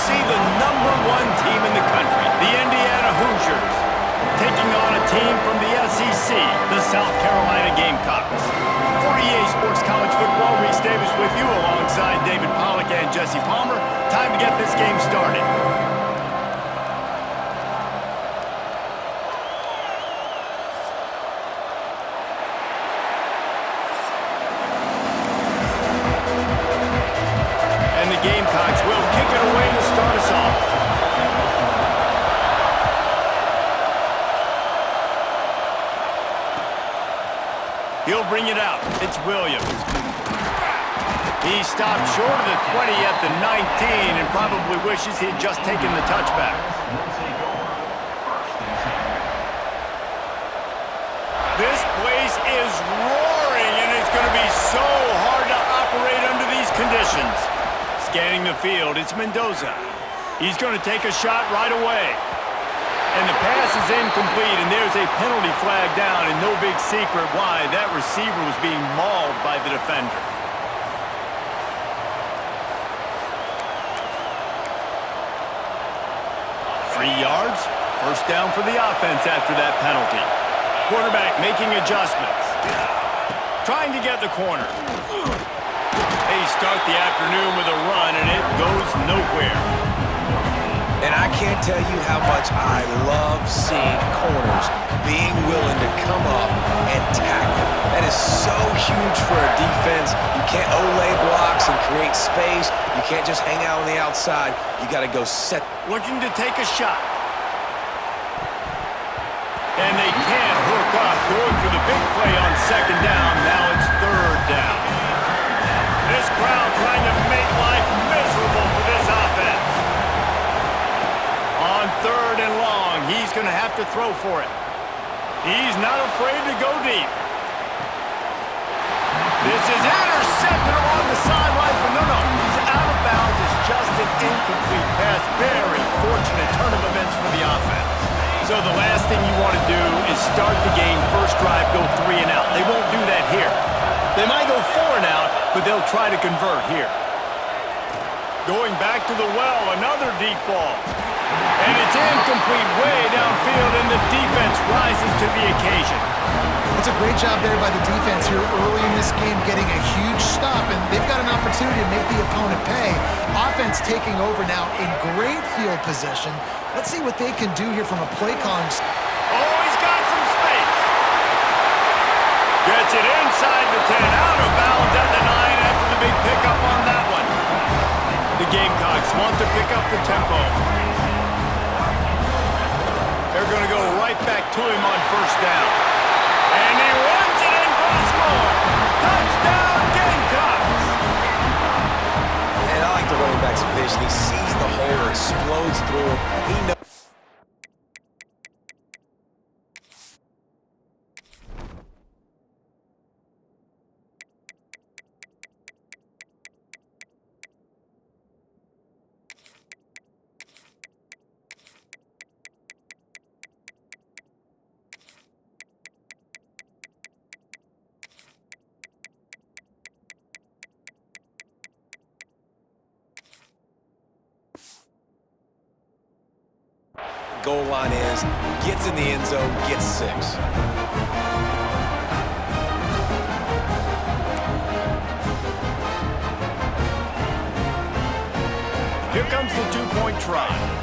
see the #1 team in the country, the Indiana Hoosiers, taking on a team from the SEC, the South Carolina Gamecocks. For EA Sports College Football, Reese Davis with you alongside David Pollack and Jesse Palmer. Time to get this game started. And the Gamecocks will kick it away to start us off. He'll bring it out. It's Williams. He stopped short of the 20 at the 19 and probably wishes he had just taken the touchback. This place is roaring, and it's going to be so hard to operate under these conditions. Scanning the field, it's Mendoza. He's going to take a shot right away. And the pass is incomplete, and there's a penalty flag down, and no big secret why that receiver was being mauled by the defender. Three yards, first down for the offense after that penalty. Quarterback making adjustments. Trying to get the corner. They start the afternoon with a run, and it goes nowhere. And I can't tell you how much I love seeing corners being willing to come up and tackle. That is so huge for a defense. You can't olay blocks and create space. You can't just hang out on the outside. You got to go set. Looking to take a shot. And they can't hook up. Going for the big play on second down. Now it's third down. This crowd trying to make life miserable for this offense. On third and long, he's going to have to throw for it. He's not afraid to go deep. This is intercepted along the sideline, but no, he's out of bounds. It's just an incomplete pass. Very fortunate turn of events for the offense. So the last thing you want to do is start the game, first drive, go 3 and out. They won't do that here. They might go 4 and out, but they'll try to convert here. Going back to the well, another deep ball. And it's incomplete way downfield, and the defense rises to the occasion. It's a great job there by the defense here early in this game, getting a huge stop, and they've got an opportunity to make the opponent pay. Offense taking over now in great field position. Let's see what they can do here from a play calling. Oh, he's got some space. Gets it inside the 10, out of bounds at the 9 after the big pickup on that one. The Gamecocks want to pick up the tempo. They're going to go right back to him on first down. And he runs it in for the score. Touchdown, Gamecocks! And I like the running back's vision. He sees the hole, explodes through it. He knows. Goal line is, gets in the end zone, gets 6. Here comes the 2-point try.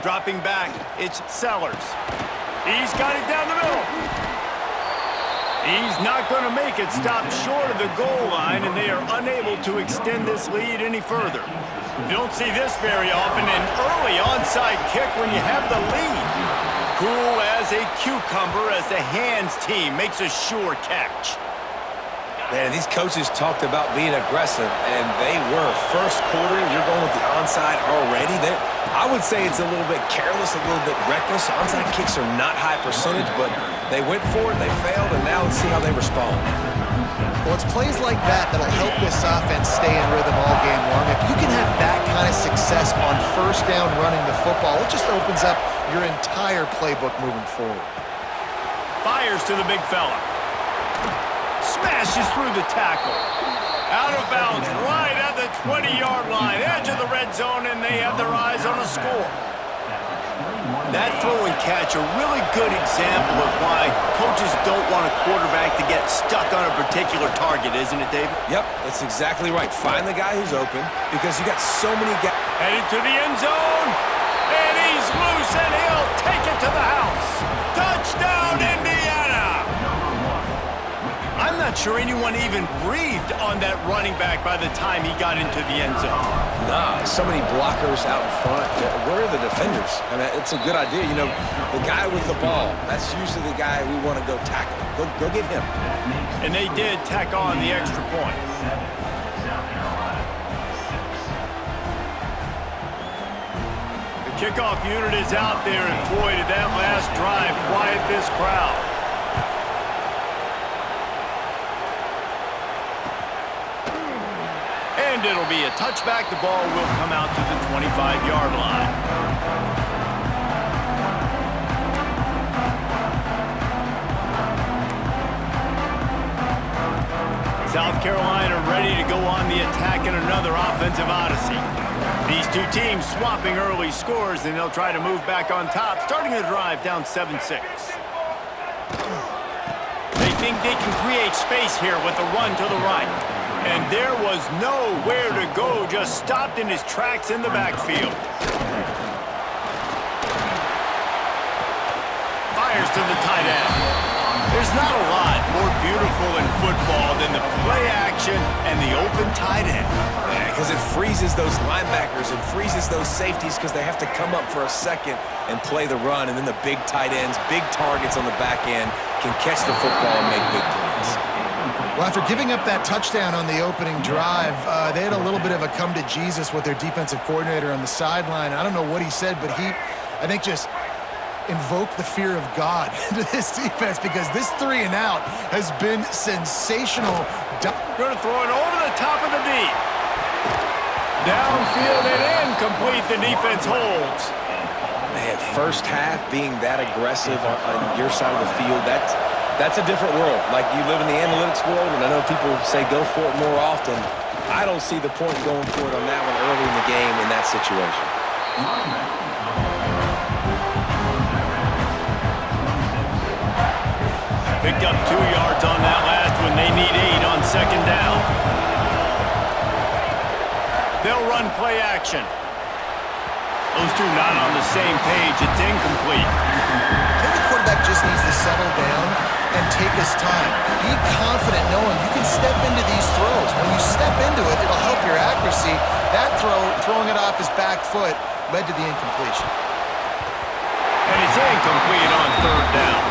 Dropping back, it's Sellers. He's got it down the middle. He's not going to make it. Stop short of the goal line, and they are unable to extend this lead any further. You don't see this very often, an early onside kick when you have the lead. Cool as a cucumber as the hands team makes a sure catch. Man, these coaches talked about being aggressive, and they were. First quarter, you're going with the onside already. I would say it's a little bit careless, a little bit reckless. Onside kicks are not high percentage, but they went for it, they failed, and now let's see how they respond. Well, it's plays like that that'll help this offense stay in rhythm all game long. If you can have that kind of success on first down running the football, it just opens up your entire playbook moving forward. Fires to the big fella. Smashes through the tackle. Out of bounds right at the 20-yard line, edge of the red zone, and they have their eyes on a score. That throw and catch, a really good example of why coaches don't want a quarterback to get stuck on a particular target, isn't it, David? Yep, that's exactly right. Find the guy who's open because you got so many guys. Headed to the end zone, and he's loose, and he'll take it to the house. Touchdown, Indiana! I'm not sure anyone even breathed on that running back by the time he got into the end zone. Nah, so many blockers out in front. Where are the defenders? I mean, it's a good idea. You know, the guy with the ball, that's usually the guy we want to go tackle. Go get him. And they did tack on the extra point. The kickoff unit is out there, and boy, did that last drive quiet this crowd. And it'll be a touchback. The ball will come out to the 25-yard line. South Carolina ready to go on the attack in another offensive odyssey. These two teams swapping early scores, and they'll try to move back on top, starting the drive down 7-6. They think they can create space here with a run to the right. And there was nowhere to go, just stopped in his tracks in the backfield. Fires to the tight end. There's not a lot more beautiful in football than the play action and the open tight end. Yeah, because it freezes those linebackers, it freezes those safeties because they have to come up for a second and play the run, and then the big tight ends, big targets on the back end can catch the football and make big plays. Well, after giving up that touchdown on the opening drive, they had a little bit of a come to Jesus with their defensive coordinator on the sideline. I don't know what he said, but he, I think, just invoked the fear of God into this defense because this 3 and out has been sensational. Going to throw it over the top of the deep. Downfield and incomplete. The defense holds. Man, first half being that aggressive on your side of the field, that's a different world. Like, you live in the analytics world, and I know people say go for it more often. I don't see the point going for it on that one early in the game in that situation. Picked up 2 yards on that last one. They need 8 on second down. They'll run play action. Those two not on the same page. It's incomplete. I think the quarterback just needs to settle down and take his time. Be confident knowing you can step into these throws. When you step into it, it'll help your accuracy. That throw, throwing it off his back foot, led to the incompletion. And it's incomplete on third down.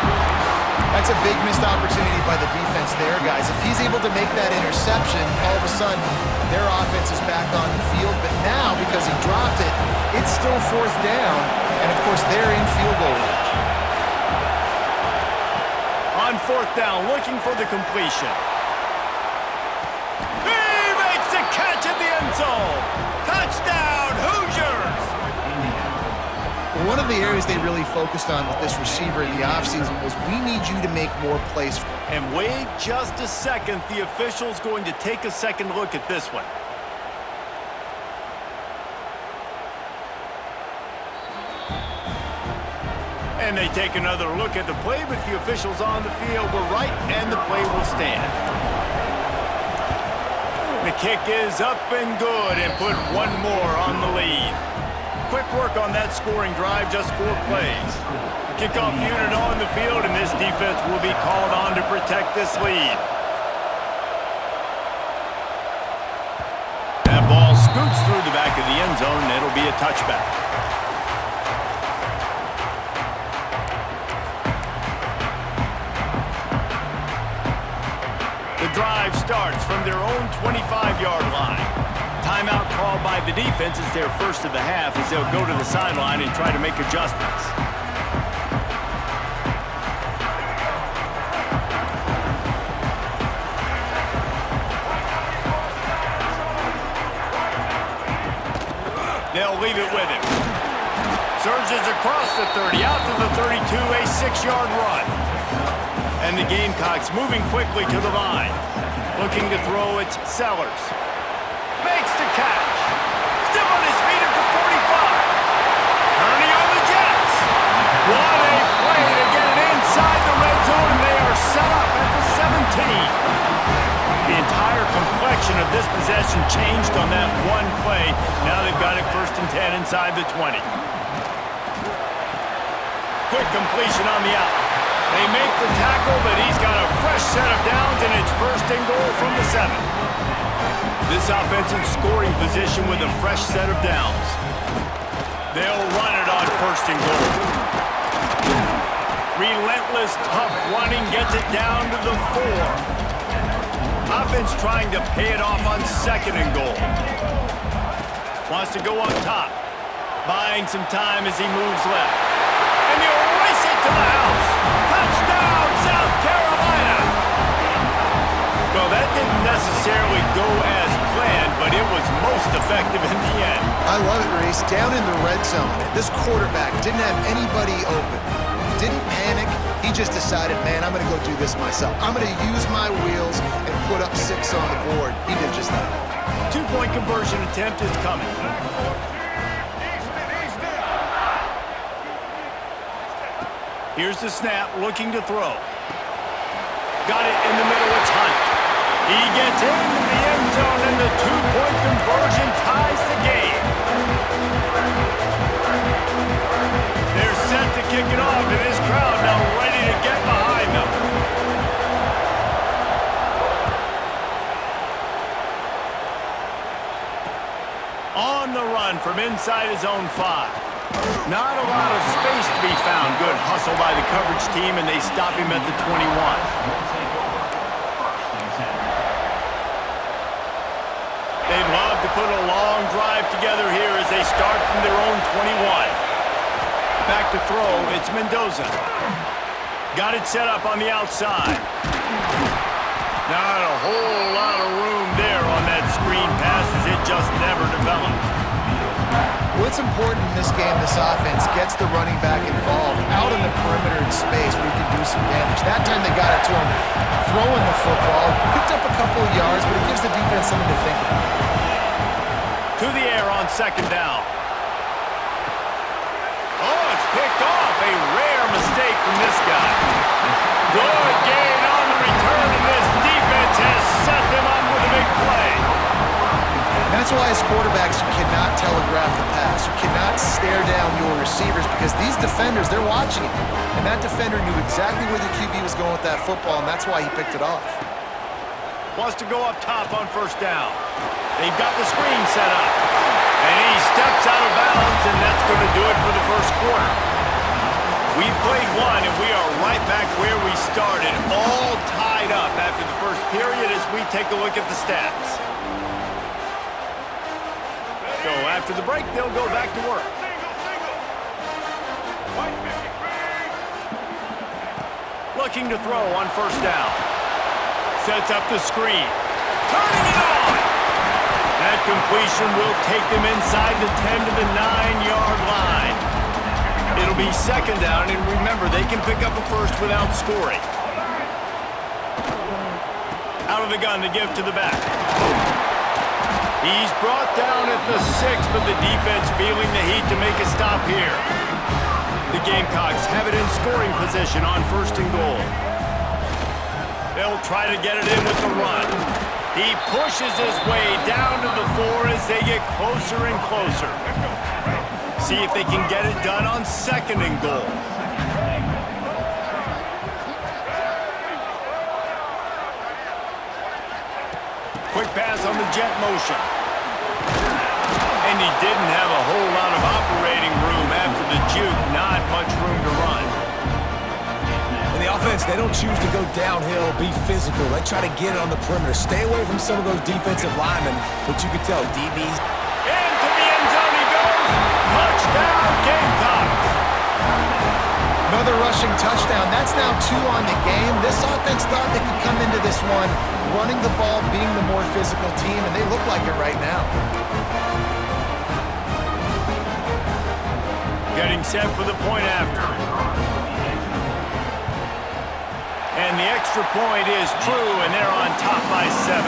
That's a big missed opportunity by the defense there, guys. If he's able to make that interception, all of a sudden, their offense is back on the field. But now, because he dropped it, it's still fourth down. And, of course, they're in field goal range. On fourth down, looking for the completion. He makes the catch in the end zone. Touchdown, Hoosiers! One of the areas they really focused on with this receiver in the offseason was we need you to make more plays. And wait just a second. The official's going to take a second look at this one. And they take another look at the play, but the officials on the field were right, and the play will stand. The kick is up and good, and put one more on the lead. Quick work on that scoring drive, just 4 plays. Kickoff unit on the field, and this defense will be called on to protect this lead. That ball scoots through the back of the end zone, and it'll be a touchback. The drive starts from their own 25-yard line. Timeout called by the defense is their first of the half as they'll go to the sideline and try to make adjustments. surges across the 30, out to the 32, a 6-yard run. And the Gamecocks moving quickly to the line. Looking to throw, it's Sellers. Makes the catch. Still on his feet at the 45. Turning on the Jets. What a play to get it inside the red zone, and they are set up at the 17. The entire complexion of this possession changed on that one play. Now they've got it 1st and 10 inside the 20. Quick completion on the out. They make the tackle, but he's got a fresh set of downs, and it's 1st and goal from the 7. This offensive scoring position with a fresh set of downs. They'll run it on 1st and goal. Relentless, tough running gets it down to the 4. Offense trying to pay it off on 2nd and goal. Wants to go up top. Buying some time as he moves left. And he'll race it to the house. Touchdown, South Carolina! Well, that didn't necessarily go as planned, but it was most effective in the end. I love it, Reese. Down in the red zone, this quarterback didn't have anybody open. Didn't panic. He just decided, man, I'm going to go do this myself. I'm going to use my wheels and put up 6 on the board. He did just that. 2-point conversion attempt is coming. Here's the snap, looking to throw. Got it in the middle, it's Hunt. He gets into the end zone, and the 2-point conversion ties the game. They're set to kick it off, and this crowd now ready to get behind them. On the run from inside his own 5. Not a lot of space to be found. Good hustle by the coverage team, and they stop him at the 21. They'd love to put a long drive together here as they start from their own 21. Back to throw, it's Mendoza. Got it set up on the outside. Not a whole lot of room there on that screen pass as it just never developed. What's important in this game, this offense gets the running back involved out in the perimeter in space where he can do some damage. That time they got it to him throwing the football, picked up a couple of yards, but it gives the defense something to think about. To the air on 2nd down. Oh, it's picked off. A rare mistake from this guy. Good gain on the return, and this defense has set them up with a big play. That's why as quarterbacks, you cannot telegraph the pass. You cannot stare down your receivers because these defenders, they're watching it. And that defender knew exactly where the QB was going with that football, and that's why he picked it off. Wants to go up top on 1st down. They've got the screen set up. And he steps out of bounds, and that's going to do it for the 1st quarter. We've played one, and we are right back where we started, all tied up after the 1st period as we take a look at the stats. So after the break, they'll go back to work. Looking to throw on 1st down. Sets up the screen. Turning it on! That completion will take them inside the 10 to the 9-yard line. It'll be 2nd down, and remember, they can pick up a 1st without scoring. Out of the gun, the give to the back. He's brought down at the 6, but the defense feeling the heat to make a stop here. The Gamecocks have it in scoring position on 1st and goal. They'll try to get it in with the run. He pushes his way down to the 4 as they get closer and closer. See if they can get it done on 2nd and goal. Quick pass on the jet motion. And he didn't have a whole lot of operating room after the juke. Not much room to run. And the offense, they don't choose to go downhill, be physical. They try to get it on the perimeter. Stay away from some of those defensive linemen, but you can tell DBs. Into the end zone he goes. Touchdown, Gamecocks. Another rushing touchdown. That's now 2 on the game. This offense thought they could come into this one running the ball, being the more physical team, and they look like it right now. Getting set for the point after. And the extra point is true, and they're on top by 7.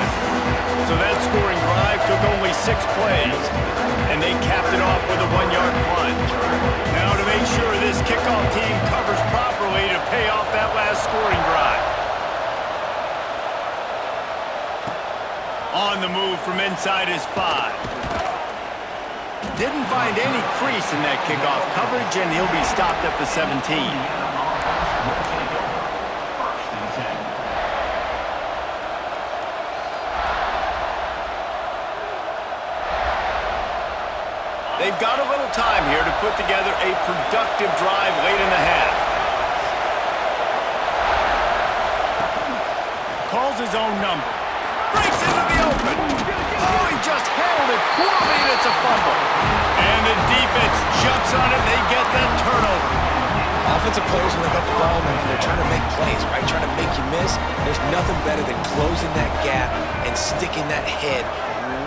So that scoring drive took only 6 plays, and they capped it off with a 1-yard plunge. Now to make sure this kickoff team covers properly to pay off that last scoring drive. On the move from inside his 5. Didn't find any crease in that kickoff coverage, and he'll be stopped at the 17. They've got a little time here to put together a productive drive late in the half. Calls his own number. Breaks into the open. Oh, he just handled it poorly, and it's a fumble. And the defense jumps on it, and they get that turnover. Offensive players, when they got the ball, man, they're trying to make plays, right? Trying to make you miss. There's nothing better than closing that gap and sticking that head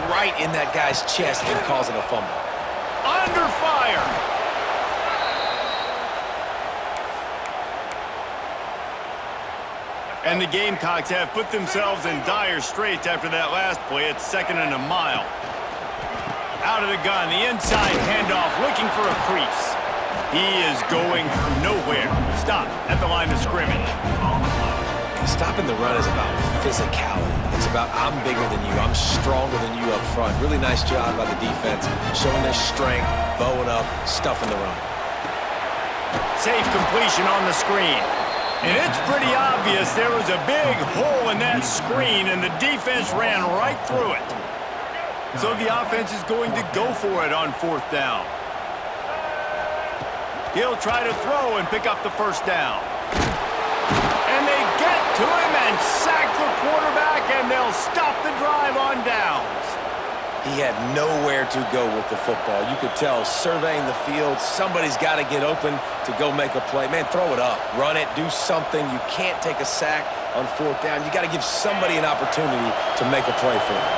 right in that guy's chest and causing a fumble. Under fire. And the Gamecocks have put themselves in dire straits after that last play. It's 2nd and a mile. Out of the gun, the inside handoff, looking for a crease. He is going nowhere. Stop at the line of scrimmage. Stopping the run is about physicality. It's about I'm bigger than you, I'm stronger than you up front. Really nice job by the defense, showing their strength, bowing up, stuffing the run. Safe completion on the screen. And it's pretty obvious there was a big hole in that screen, and the defense ran right through it. So the offense is going to go for it on 4th down. He'll try to throw and pick up the 1st down. And they get to him and sack the quarterback, and they'll stop the drive on downs. He had nowhere to go with the football. You could tell, surveying the field, somebody's got to get open to go make a play. Man, throw it up, run it, do something. You can't take a sack on 4th down. You got to give somebody an opportunity to make a play for him.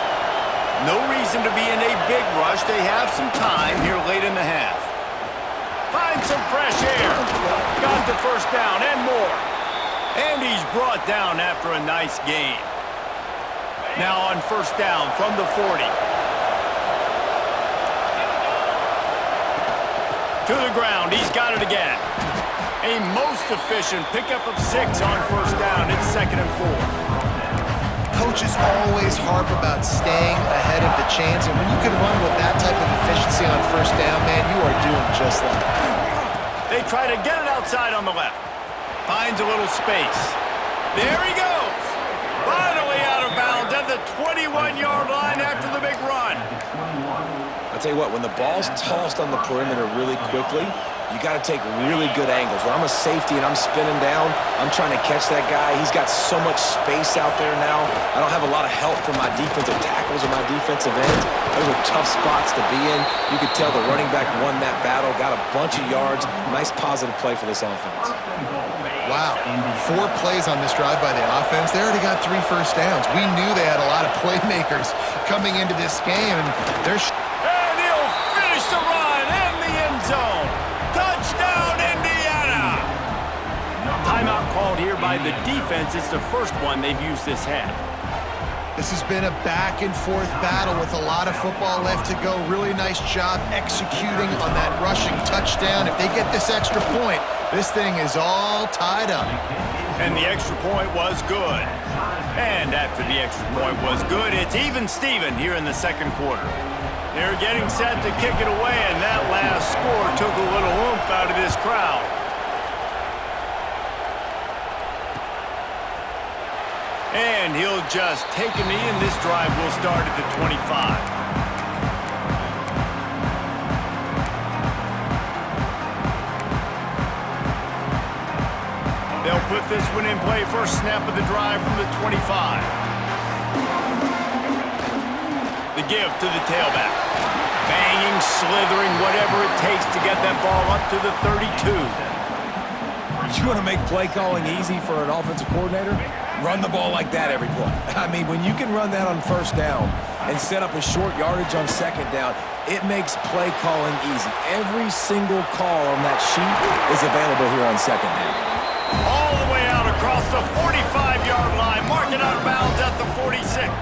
No reason to be in a big rush. They have some time here late in the half. Find some fresh air. Got the 1st down and more. And he's brought down after a nice gain. Now on 1st down from the 40. To the ground, he's got it again. A most efficient pickup of 6 on 1st down. It's 2nd and 4. Coaches always harp about staying ahead of the chains, and when you can run with that type of efficiency on 1st down, man, you are doing just that. They try to get it outside on the left. Finds a little space. There he goes. Finally out of bounds at the 21-yard line after the big run. I'll tell you what, when the ball's tossed on the perimeter really quickly, you got to take really good angles. When I'm a safety and I'm spinning down, I'm trying to catch that guy. He's got so much space out there now. I don't have a lot of help from my defensive tackles or my defensive ends. Those are tough spots to be in. You could tell the running back won that battle, got a bunch of yards. Nice positive play for this offense. Wow, 4 plays on this drive by the offense. They already got 3 first downs. We knew they had a lot of playmakers coming into this game, and they're... And he'll finish the run in the end zone. Touchdown, Indiana! Timeout called here by the defense. It's the first one they've used this half. This has been a back-and-forth battle with a lot of football left to go. Really nice job executing on that rushing touchdown. If they get this extra point, this thing is all tied up. And the extra point was good. And after the extra point was good, it's even Steven here in the 2nd quarter. They're getting set to kick it away, and that last score took a little oomph out of this crowd. And he'll just take a knee, and this drive will start at the 25. They'll put this one in play. First snap of the drive from the 25. The give to the tailback. Banging, slithering, whatever it takes to get that ball up to the 32. You want to make play calling easy for an offensive coordinator? Run the ball like that every play. I mean, when you can run that on 1st down and set up a short yardage on 2nd down, It makes play calling easy. Every single call on that sheet is available here on second down. All the way out across the 45-yard line, marking out of bounds at the 46.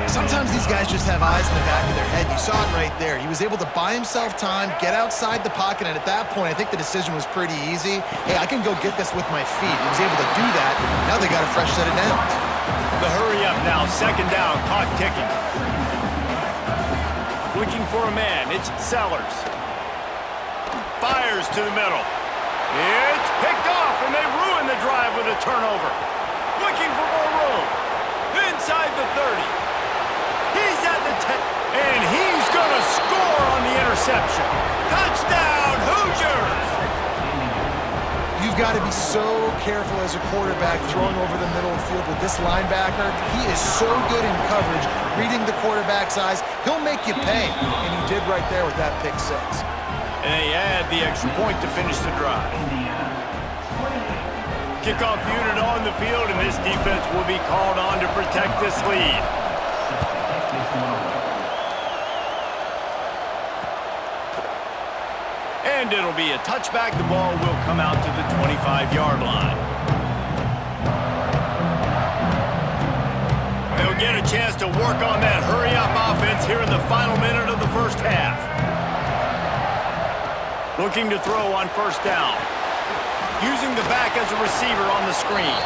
Sometimes these guys just have eyes in the back of their head. You saw it right there. He was able to buy himself time, get outside the pocket, and at that point, I think the decision was pretty easy. Hey, I can go get this with my feet. He was able to do that. Now they got a fresh set of downs. The hurry up now, second down, clock ticking. Looking for a man, it's Sellers. Fires to the middle. It's picked off, and they ruin the drive with a turnover. Looking for more room. Inside the 30. He's at the 10, and he's going to score on the interception. Touchdown, Hoosiers! You've got to be so careful as a quarterback throwing over the middle of the field with this linebacker. He is so good in coverage, reading the quarterback's eyes. He'll make you pay, and he did right there with that pick six. And they add the extra point to finish the drive. Kickoff unit on the field, and this defense will be called on to protect this lead. And it'll be a touchback. The ball will come out to the 25-yard line. They'll get a chance to work on that hurry-up offense here in the final minute of the first half. Looking to throw on first down. Using the back as a receiver on the screen.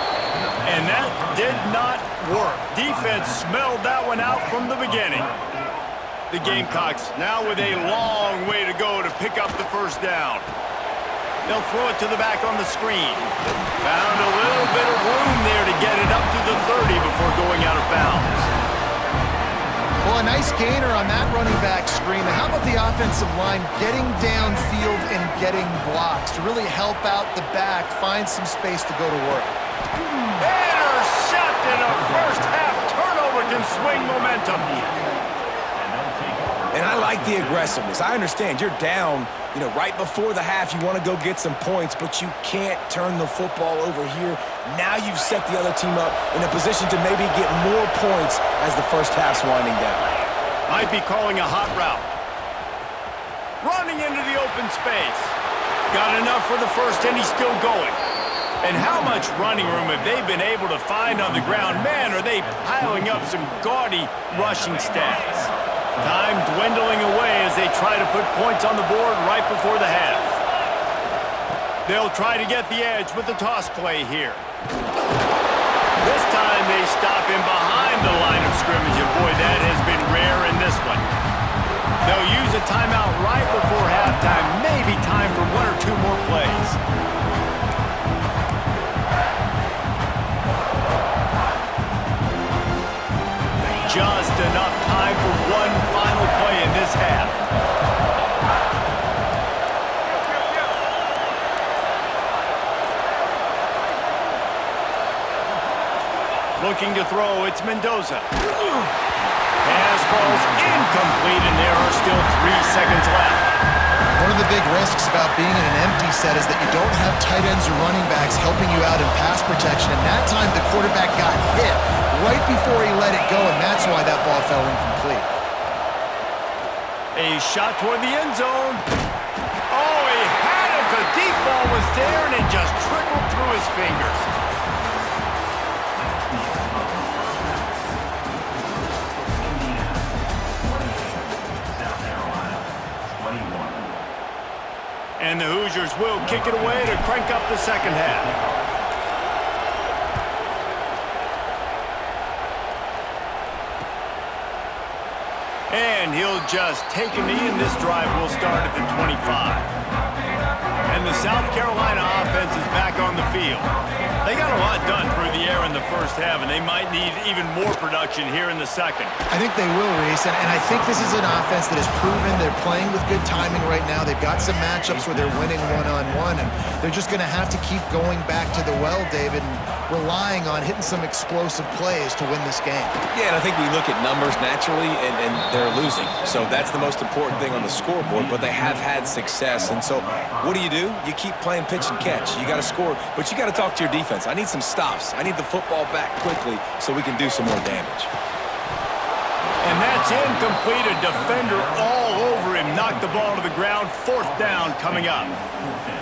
And that did not work. Defense smelled that one out from the beginning. The Gamecocks now with a long way to go to pick up the first down. They'll throw it to the back on the screen. Found a little bit of room there to get it up to the 30 before going out of bounds. Well, a nice gainer on that running back screen. Now, how about the offensive line getting downfield and getting blocks to really help out the back, find some space to go to work? Intercepted. A first half turnover can swing momentum. And I like the aggressiveness. I understand you're down, right before the half. You want to go get some points, but you can't turn the football over here. Now you've set the other team up in a position to maybe get more points as the first half's winding down. Might be calling a hot route. Running into the open space. Got enough for the first, and he's still going. And how much running room have they been able to find on the ground? Man, are they piling up some gaudy rushing stats. Time dwindling away as they try to put points on the board right before the half. They'll try to get the edge with the toss play here. This time they stop him behind the line of scrimmage, and boy, that has been rare in this one. They'll use a timeout right before halftime, maybe time for one or two more plays. Just enough time for one final play in this half. Looking to throw, it's Mendoza. Pass falls incomplete, and there are still 3 seconds left. One of the big risks about being in an empty set is that you don't have tight ends or running backs helping you out in pass protection. And that time the quarterback got hit right before he let it go, and that's why that ball fell incomplete. A shot toward the end zone. Oh, he had it. The deep ball was there, and it just trickled through his fingers. And the Hoosiers will kick it away to crank up the second half. And he'll just take a knee, and this drive will start at the 25. And the South Carolina offense is back on the field. They got a lot done through the air in the first half, and they might need even more production here in the second. I think they will, Reese, and I think this is an offense that has proven they're playing with good timing right now. They've got some matchups where they're winning one-on-one, and they're just going to have to keep going back to the well, David, and relying on hitting some explosive plays to win this game. Yeah, and I think we look at numbers naturally, and they're losing. So that's the most important thing on the scoreboard, but they have had success. And so what do? You keep playing pitch and catch. You got to score, but you got to talk to your defense. I need some stops. I need the football back quickly so we can do some more damage. And that's incomplete. A defender all over him. Knocked the ball to the ground. 4th down coming up.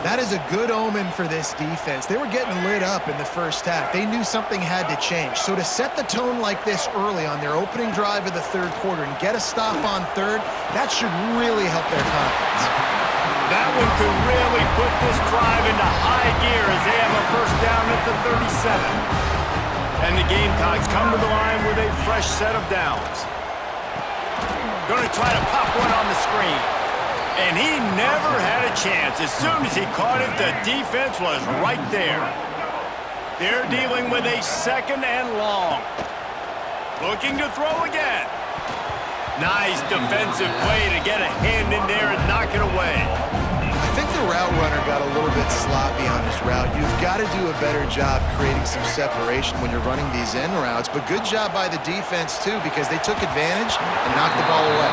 That is a good omen for this defense. They were getting lit up in the first half. They knew something had to change. So to set the tone like this early on their opening drive of the 3rd quarter and get a stop on 3rd, that should really help their confidence. That one could really put this drive into high gear as they have a 1st down at the 37. And the Gamecocks come to the line with a fresh set of downs. Going to try to pop one on the screen. And he never had a chance. As soon as he caught it, the defense was right there. They're dealing with a 2nd and long. Looking to throw again. Nice defensive play to get a hand in there and knock it away. I think the route runner got a little bit sloppy on his route. You've got to do a better job creating some separation when you're running these end routes. But good job by the defense, too, because they took advantage and knocked the ball away.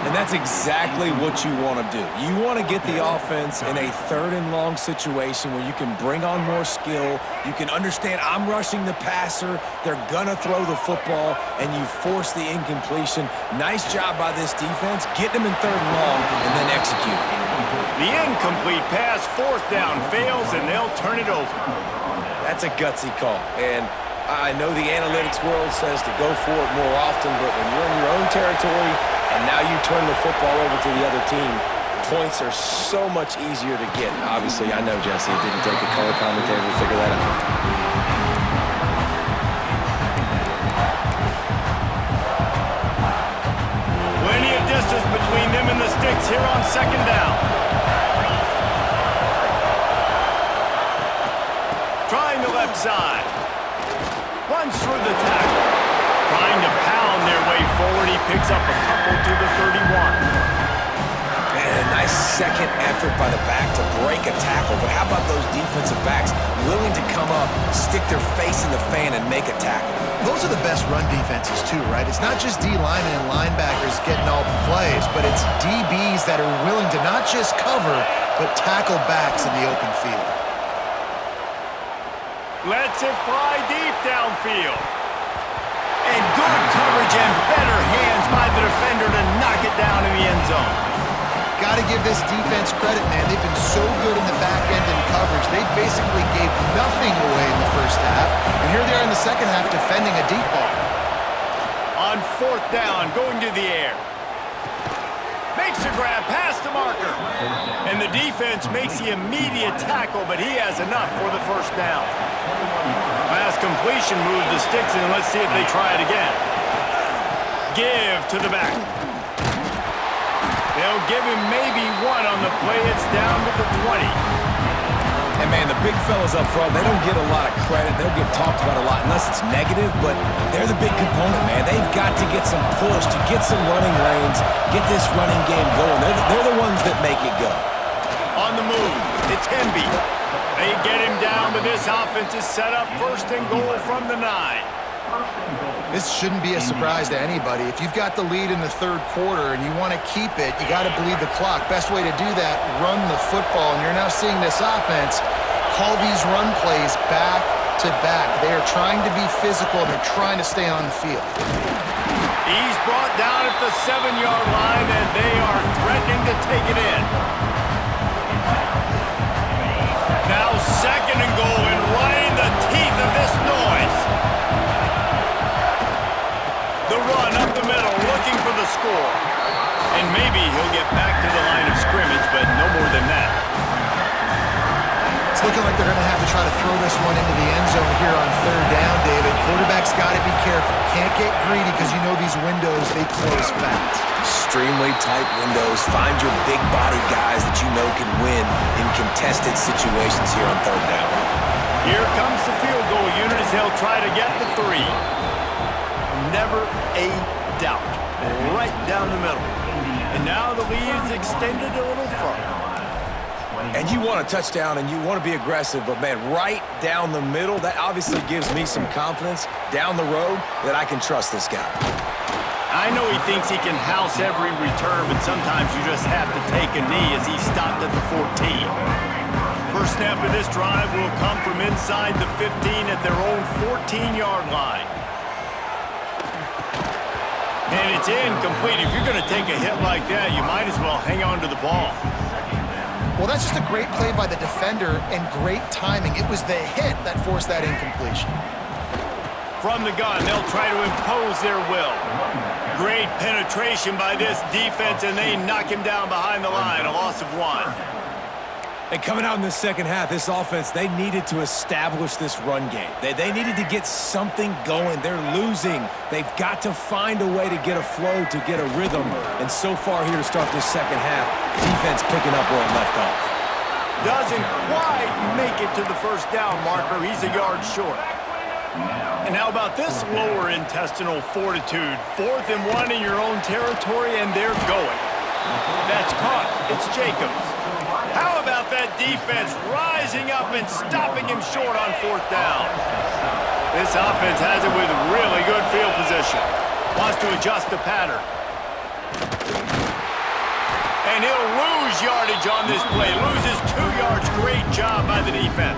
And that's exactly what you want to do. You want to get the offense in a 3rd and long situation where you can bring on more skill. You can understand I'm rushing the passer. They're going to throw the football, and you force the incompletion. Nice job by this defense. Get them in 3rd and long and then execute. The incomplete pass, 4th down, fails, and they'll turn it over. That's a gutsy call. And I know the analytics world says to go for it more often, but when you're in your own territory and now you turn the football over to the other team, points are so much easier to get. Obviously, I know, Jesse, it didn't take a color commentator to figure that out. Plenty of distance between them and the sticks here on 2nd down. Trying the left side. Runs through the tackle. Trying to pound their way forward. He picks up a couple to the 31. Man, a nice second effort by the back to break a tackle. But how about those defensive backs willing to come up, stick their face in the fan, and make a tackle? Those are the best run defenses, too, right? It's not just D linemen and linebackers getting all the plays, but it's DBs that are willing to not just cover, but tackle backs in the open field. Lets it fly deep downfield. And good coverage and better hands by the defender to knock it down in the end zone. Got to give this defense credit, man. They've been so good in the back end in coverage. They basically gave nothing away in the first half. And here they are in the second half defending a deep ball. On 4th down, going to the air. Makes a grab past the marker. And the defense makes the immediate tackle, but he has enough for the 1st down. Last completion moves the sticks, and let's see if they try it again. Give to the back. They'll give him maybe one on the play. It's down to the 20. And, man, the big fellas up front, they don't get a lot of credit. They'll get talked about a lot unless it's negative, but they're the big component, man. They've got to get some push, to get some running lanes, get this running game going. They're the ones that make it go. On the move, it's Hemby. They get him down, but this offense is set up 1st and goal from the 9. This shouldn't be a surprise to anybody. If you've got the lead in the 3rd quarter and you want to keep it, you got to bleed the clock. Best way to do that, run the football. And you're now seeing this offense call these run plays back to back. They are trying to be physical, and they're trying to stay on the field. He's brought down at the 7-yard line, and they are threatening to take it in. Now 2nd and goal, and right in the teeth of this noise. The run up the middle, looking for the score. And maybe he'll get back to the line of scrimmage, but no more than that. It's looking like they're going to have to try to throw this one into the end zone here on 3rd down, David. Quarterback's got to be careful. Can't get greedy because you know these windows, they close fast. Extremely tight windows. Find your big body guys that you know can win in contested situations here on 3rd down. Here comes the field goal unit as they'll try to get the 3. Never a doubt. Right down the middle. And now the lead is extended a little further. And you want a touchdown and you want to be aggressive, but, man, right down the middle, that obviously gives me some confidence down the road that I can trust this guy. I know he thinks he can house every return, but sometimes you just have to take a knee as he stopped at the 14. First snap of this drive will come from inside the 15 at their own 14-yard line. And it's incomplete. If you're going to take a hit like that, you might as well hang on to the ball. Well, that's just a great play by the defender and great timing. It was the hit that forced that incompletion. From the gun, they'll try to impose their will. Great penetration by this defense, and they knock him down behind the line, a loss of 1. And coming out in the second half, this offense, they needed to establish this run game. They needed to get something going. They're losing. They've got to find a way to get a flow, to get a rhythm. And so far here to start this second half, defense picking up where it left off. Doesn't quite make it to the first down marker. He's a yard short. And how about this lower intestinal fortitude? 4th and 1 in your own territory, and they're going. That's caught. It's Jacobs. How about that defense rising up and stopping him short on 4th down? This offense has it with really good field position. Wants to adjust the pattern. And he'll lose yardage on this play. Loses 2 yards. Great job by the defense.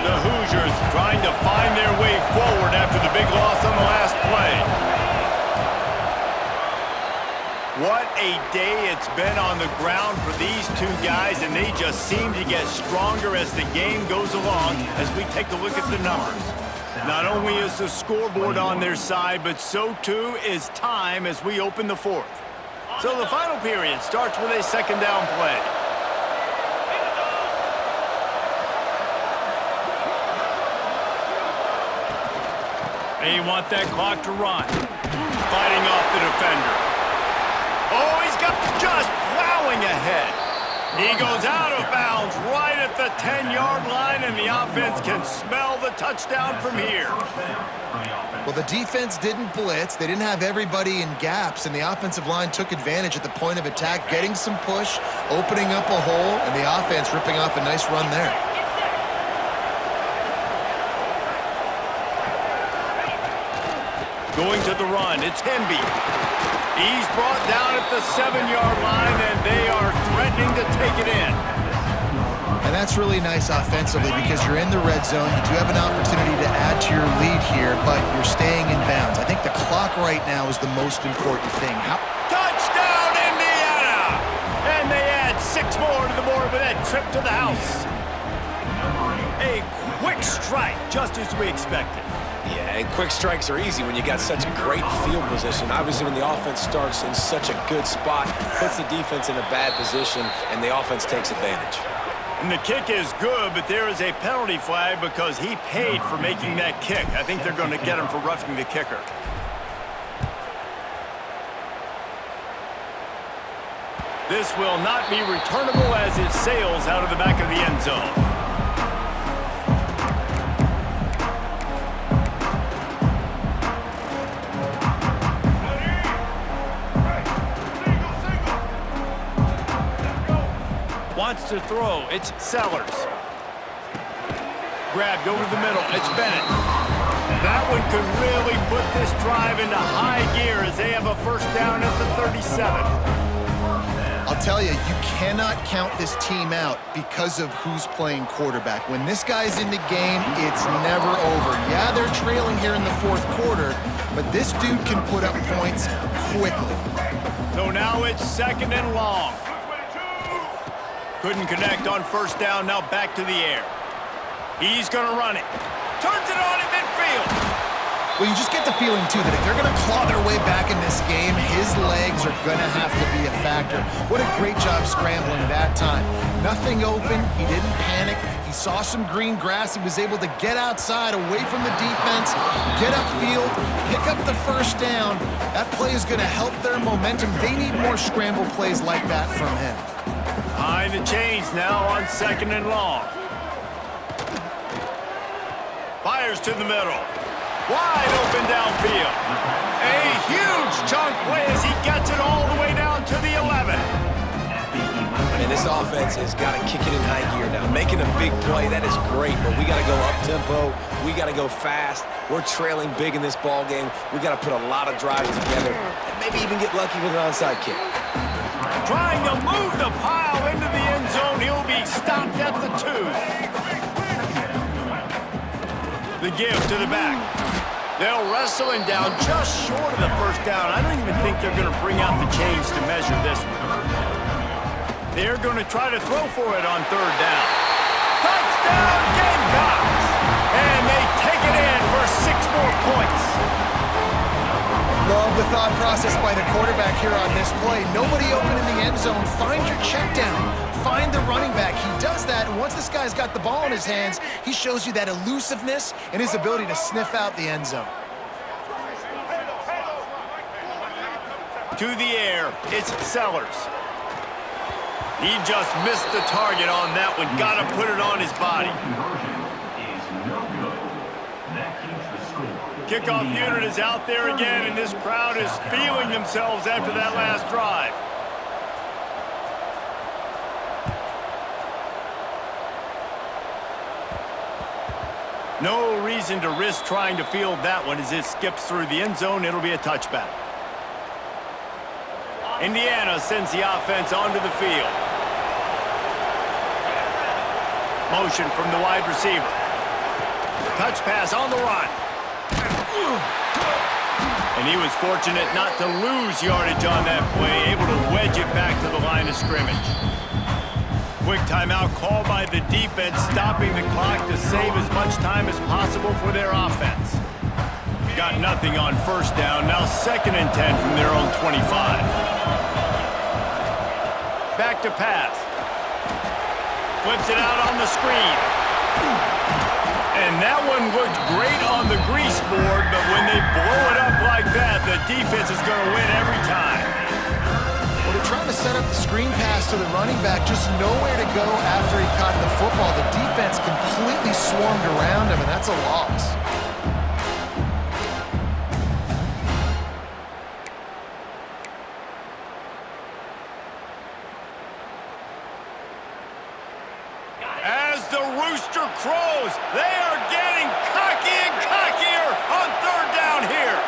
The Hoosiers trying to find their way forward after the big loss on the last play. What a day it's been on the ground for these 2 guys, and they just seem to get stronger as the game goes along as we take a look at the numbers. Not only is the scoreboard on their side, but so too is time as we open the 4th. So the final period starts with a 2nd down play. They want that clock to run. Fighting off the defender. Oh, he's got just plowing ahead. He goes out of bounds right at the 10-yard line, and the offense can smell the touchdown from here. Well, the defense didn't blitz. They didn't have everybody in gaps, and the offensive line took advantage at the point of attack, getting some push, opening up a hole, and the offense ripping off a nice run there. Going to the run, it's Hemby. He's brought down at the 7-yard line, and they are threatening to take it in. And that's really nice offensively because you're in the red zone. You do have an opportunity to add to your lead here, but you're staying in bounds. I think the clock right now is the most important thing. Touchdown, Indiana! And they add 6 more to the board with that trip to the house. A quick strike, just as we expected. Yeah, and quick strikes are easy when you got such great field position. Obviously, when the offense starts in such a good spot, puts the defense in a bad position, and the offense takes advantage. And the kick is good, but there is a penalty flag because he paid for making that kick. I think they're going to get him for roughing the kicker. This will not be returnable as it sails out of the back of the end zone. Wants to throw. It's Sellers. Grabbed over the middle. It's Bennett. That one could really put this drive into high gear as they have a first down at the 37. I'll tell you, you cannot count this team out because of who's playing quarterback. When this guy's in the game, it's never over. Yeah, they're trailing here in the 4th quarter, but this dude can put up points quickly. So now it's 2nd and long. Couldn't connect on first down, now back to the air. He's going to run it. Turns it on in midfield. Well, you just get the feeling, too, that if they're going to claw their way back in this game, his legs are going to have to be a factor. What a great job scrambling that time. Nothing open. He didn't panic. He saw some green grass. He was able to get outside, away from the defense, get upfield, pick up the first down. That play is going to help their momentum. They need more scramble plays like that from him. Behind the chains now on 2nd and long. Fires to the middle. Wide open downfield. A huge chunk play as he gets it all the way down to the 11. And this offense has got to kick it in high gear now. Making a big play, that is great, but we got to go up-tempo. We got to go fast. We're trailing big in this ball game. We got to put a lot of drives together and maybe even get lucky with an onside kick. Trying to move the pile into the end zone. He'll be stopped at the 2. The give to the back. They'll wrestle him down just short of the first down. I don't even think they're going to bring out the chains to measure this one. They're going to try to throw for it on third down. Touchdown, Gamecocks! And they take it in for 6 more points. Love the thought process by the quarterback here on this play. Nobody open in the end zone. Find your check down. Find the running back. He does that, and once this guy's got the ball in his hands, he shows you that elusiveness and his ability to sniff out the end zone. To the air, it's Sellers. He just missed the target on that one. Got to put it on his body. Kickoff unit is out there again, and this crowd is feeling themselves after that last drive. No reason to risk trying to field that one as it skips through the end zone. It'll be a touchback. Indiana sends the offense onto the field. Motion from the wide receiver. Touch pass on the run. And he was fortunate not to lose yardage on that play, able to wedge it back to the line of scrimmage. Quick timeout called by the defense, stopping the clock to save as much time as possible for their offense. Got nothing on first down, now 2nd and 10 from their own 25. Back to pass. Flips it out on the screen. And that one looked great on the grease board, but when they blow it up like that, the defense is going to win every time. Well, they're trying to set up the screen pass to the running back, just nowhere to go after he caught the football. The defense completely swarmed around him, and that's a loss. As the rooster crows, they are getting cocky and cockier on third down here.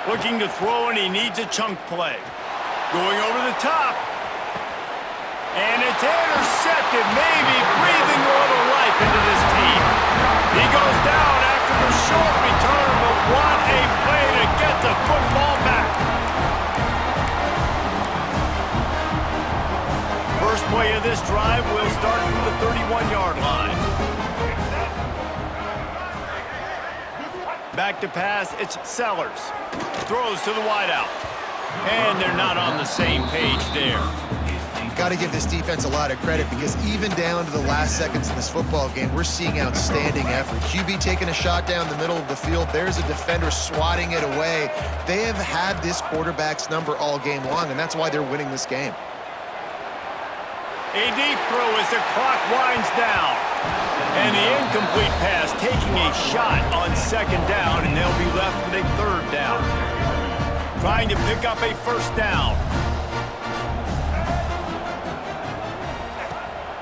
Looking to throw, and he needs a chunk play. Going over the top. And it's intercepted, maybe breathing a little life into this team. He goes down after the short return, but what a play to get the football back. First play of this drive will start from the 31-yard line. Back to pass, it's Sellers. Throws to the wideout. And they're not on the same page there. Got to give this defense a lot of credit because even down to the last seconds of this football game, we're seeing outstanding effort. QB taking a shot down the middle of the field. There's a defender swatting it away. They have had this quarterback's number all game long, and that's why they're winning this game. A deep throw as the clock winds down. And the incomplete pass taking a shot on 2nd down, and they'll be left with a 3rd down. Trying to pick up a 1st down.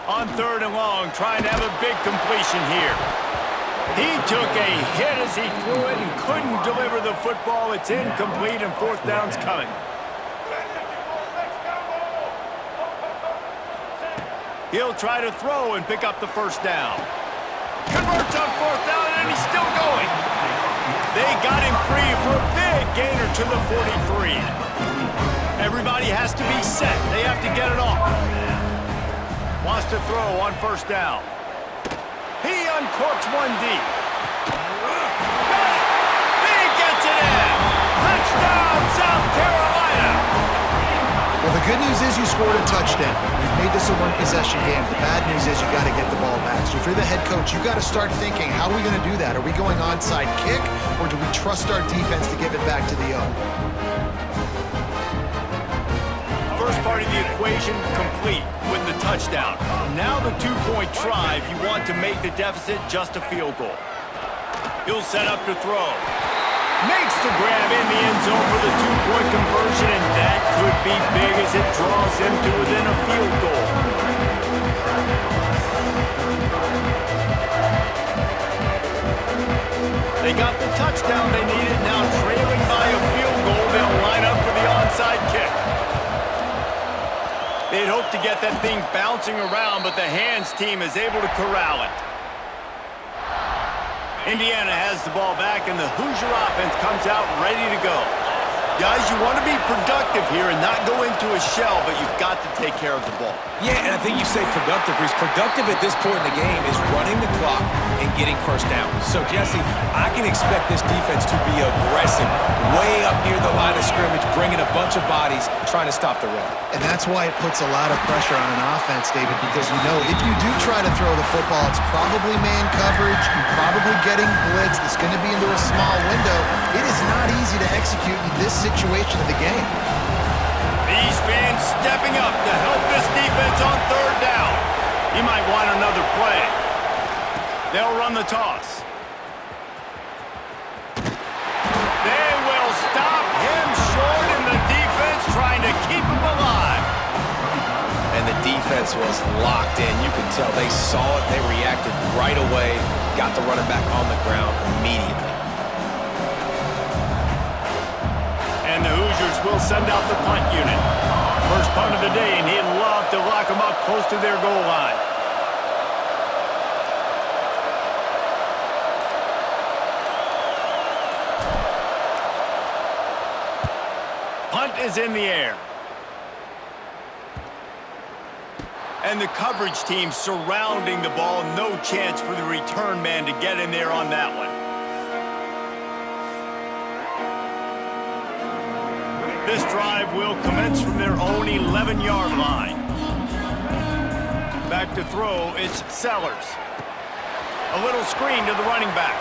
On 3rd and long, trying to have a big completion here. He took a hit as he threw it and couldn't deliver the football. It's incomplete, and 4th down's coming. He'll try to throw and pick up the 1st down. Converts on 4th down, and he's still going. They got him free for a big gainer to the 43. Everybody has to be set. They have to get it off. Wants to throw on 1st down. He uncorks one deep. He gets it in. Touchdown, South Carolina. Well, the good news is you scored a touchdown. We've made this a one-possession game. The bad news is you got to get the ball back. So if you're the head coach, you got to start thinking, how are we going to do that? Are we going onside kick, or do we trust our defense to give it back to the O? First part of the equation complete with the touchdown. Now the 2-point try if you want to make the deficit just a field goal. He'll set up to throw. Makes the grab in the end zone for the 2-point conversion, and that could be big as it draws him to within a field goal. They got the touchdown they needed. Now trailing by a field goal, they'll line up for the onside kick. They'd hope to get that thing bouncing around, but the hands team is able to corral it. Indiana has the ball back, and the Hoosier offense comes out ready to go. Guys, you want to be productive here and not go into a shell, but you've got to take care of the ball. Yeah, and I think you say productive, Reese. Productive at this point in the game is running the clock and getting first down. So, Jesse, I can expect this defense to be aggressive, way up near the line of scrimmage, bringing a bunch of bodies, trying to stop the run. And that's why it puts a lot of pressure on an offense, David, because you know if you do try to throw the football, it's probably man coverage, you're probably getting blitzed, it's going to be into a small window. It is not easy to execute in this situation of the game. These fans stepping up to help this defense on third down. He might want another play. They'll run the toss. They will stop him short, and the defense trying to keep him alive. And the defense was locked in. You could tell they saw it. They reacted right away. Got the running back on the ground immediately. And the Hoosiers will send out the punt unit. First punt of the day, and he'd love to lock them up close to their goal line. Punt is in the air. And the coverage team surrounding the ball. No chance for the return man to get in there on that one. This drive will commence from their own 11-yard line. Back to throw, it's Sellers. A little screen to the running back.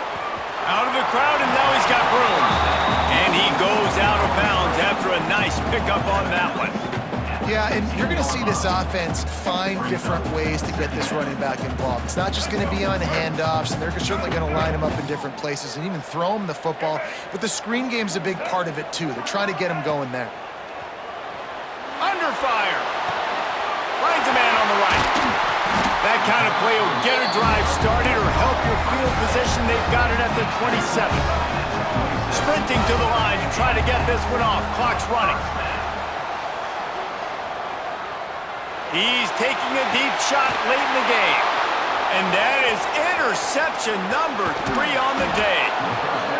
Out of the crowd, and now he's got room. And he goes out of bounds after a nice pickup on that one. Yeah, and you're going to see this offense find different ways to get this running back involved. It's not just going to be on handoffs, and they're certainly going to line him up in different places and even throw him the football. But the screen game's a big part of it, too. They're trying to get him going there. Under fire. Finds a man on the right. That kind of play will get a drive started or help your field position. They've got it at the 27. Sprinting to the line to try to get this one off. Clock's running. He's taking a deep shot late in the game. And that is interception number 3 on the day.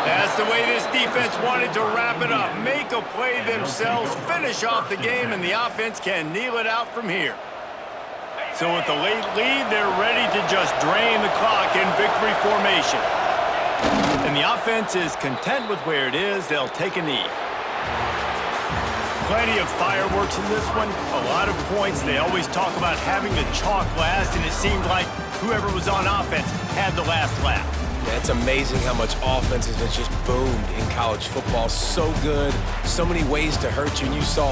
That's the way this defense wanted to wrap it up. Make a play themselves, finish off the game, and the offense can kneel it out from here. So with the late lead, they're ready to just drain the clock in victory formation. And the offense is content with where it is. They'll take a knee. Plenty of fireworks in this one, a lot of points. They always talk about having the chalk last, and it seemed like whoever was on offense had the last laugh. Yeah, it's amazing how much offense has just boomed in college football. So good, so many ways to hurt you, and you saw